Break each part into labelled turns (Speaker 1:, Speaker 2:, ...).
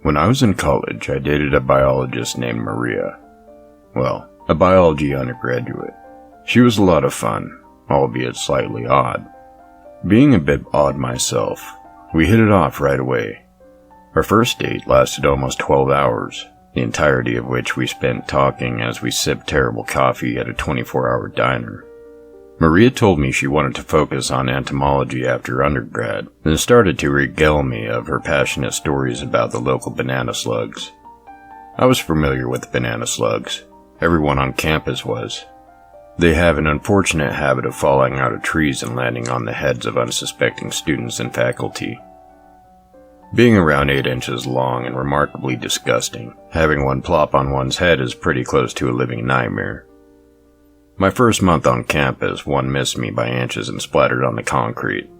Speaker 1: When I was in college, I dated a biologist named Maria. Well, a biology undergraduate. She was a lot of fun, albeit slightly odd. Being a bit odd myself, we hit it off right away. Our first date lasted almost 12 hours, the entirety of which we spent talking as we sipped terrible coffee at a 24-hour diner. Maria told me she wanted to focus on entomology after undergrad, and started to regale me of her passionate stories about the local banana slugs. I was familiar with the banana slugs. Everyone on campus was. They have an unfortunate habit of falling out of trees and landing on the heads of unsuspecting students and faculty. Being around 8 inches long and remarkably disgusting, having one plop on one's head is pretty close to a living nightmare. My first month on campus, one missed me by inches and splattered on the concrete.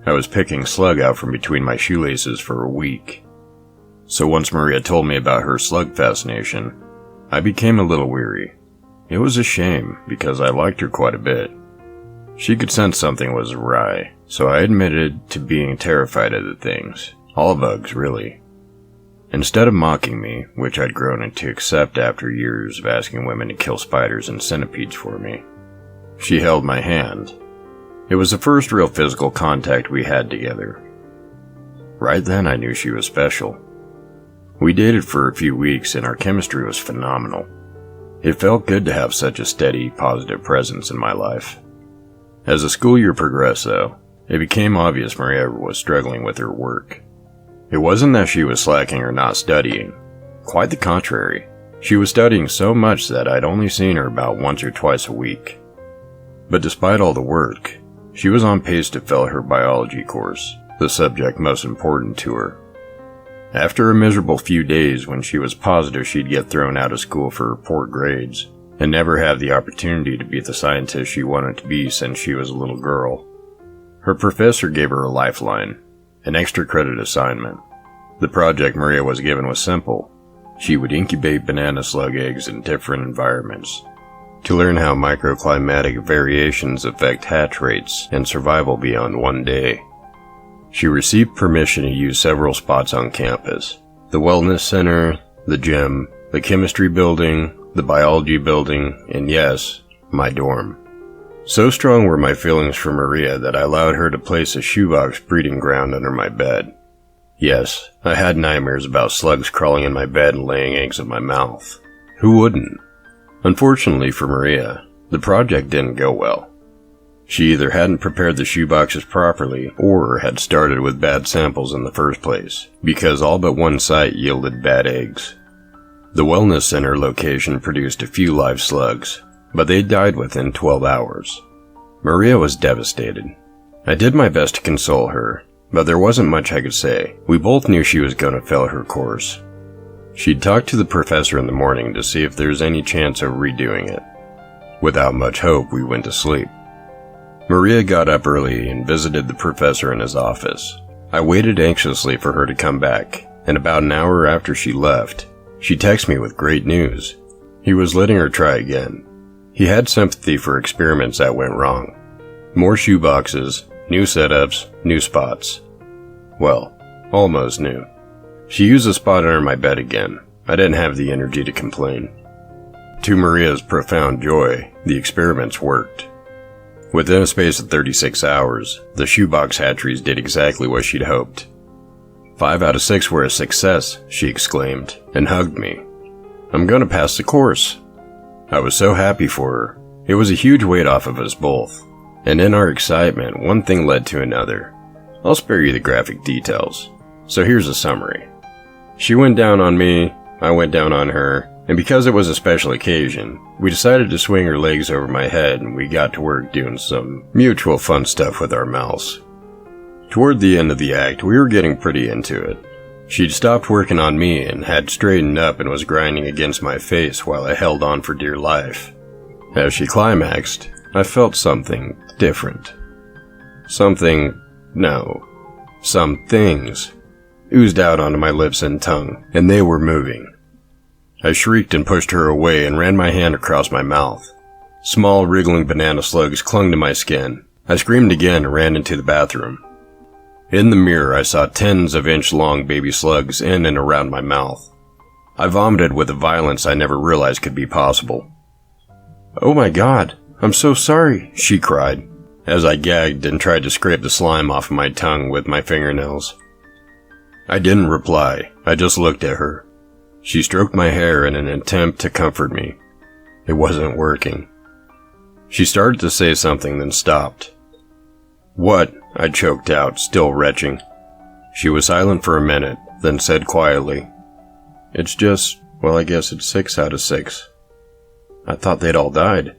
Speaker 1: I was picking slug out from between my shoelaces for a week. So once Maria told me about her slug fascination, I became a little weary. It was a shame, because I liked her quite a bit. She could sense something was awry, so I admitted to being terrified of the things. All bugs, really. Instead of mocking me, which I'd grown to accept after years of asking women to kill spiders and centipedes for me, she held my hand. It was the first real physical contact we had together. Right then I knew she was special. We dated for a few weeks and our chemistry was phenomenal. It felt good to have such a steady, positive presence in my life. As the school year progressed though, it became obvious Maria was struggling with her work. It wasn't that she was slacking or not studying. Quite the contrary. She was studying so much that I'd only seen her about once or twice a week. But despite all the work, she was on pace to fail her biology course, the subject most important to her. After a miserable few days when she was positive she'd get thrown out of school for poor grades, and never have the opportunity to be the scientist she wanted to be since she was a little girl, her professor gave her a lifeline. An extra credit assignment. The project Maria was given was simple. She would incubate banana slug eggs in different environments to learn how microclimatic variations affect hatch rates and survival beyond 1 day. She received permission to use several spots on campus: the wellness center, the gym, the chemistry building, the biology building, and yes, my dorm. So strong were my feelings for Maria that I allowed her to place a shoebox breeding ground under my bed. Yes, I had nightmares about slugs crawling in my bed and laying eggs in my mouth. Who wouldn't? Unfortunately for Maria, the project didn't go well. She either hadn't prepared the shoeboxes properly or had started with bad samples in the first place, because all but one site yielded bad eggs. The wellness center location produced a few live slugs, but they died within 12 hours. Maria was devastated. I did my best to console her, but there wasn't much I could say. We both knew she was going to fail her course. She'd talk to the professor in the morning to see if there's any chance of redoing it. Without much hope, we went to sleep. Maria got up early and visited the professor in his office. I waited anxiously for her to come back, and about an hour after she left, she texted me with great news. He was letting her try again. He had sympathy for experiments that went wrong. More shoeboxes, new setups, new spots. Well, almost new. She used a spot under my bed again. I didn't have the energy to complain. To Maria's profound joy, the experiments worked. Within a space of 36 hours, the shoebox hatcheries did exactly what she'd hoped. 5 out of 6 were a success, she exclaimed, and hugged me. I'm gonna pass the course. I was so happy for her. It was a huge weight off of us both. And in our excitement, one thing led to another. I'll spare you the graphic details. So here's a summary. She went down on me, I went down on her, and because it was a special occasion, we decided to swing her legs over my head and we got to work doing some mutual fun stuff with our mouths. Toward the end of the act, we were getting pretty into it. She'd stopped working on me and had straightened up and was grinding against my face while I held on for dear life. As she climaxed, I felt something different. Some things oozed out onto my lips and tongue, and they were moving. I shrieked and pushed her away and ran my hand across my mouth. Small, wriggling banana slugs clung to my skin. I screamed again and ran into the bathroom. In the mirror, I saw tens of inch-long baby slugs in and around my mouth. I vomited with a violence I never realized could be possible. "Oh my God, I'm so sorry," she cried, as I gagged and tried to scrape the slime off my tongue with my fingernails. I didn't reply, I just looked at her. She stroked my hair in an attempt to comfort me. It wasn't working. She started to say something, then stopped. "What?" I choked out, still retching. She was silent for a minute, then said quietly, "It's just, well, I guess it's 6 out of 6. I thought they'd all died."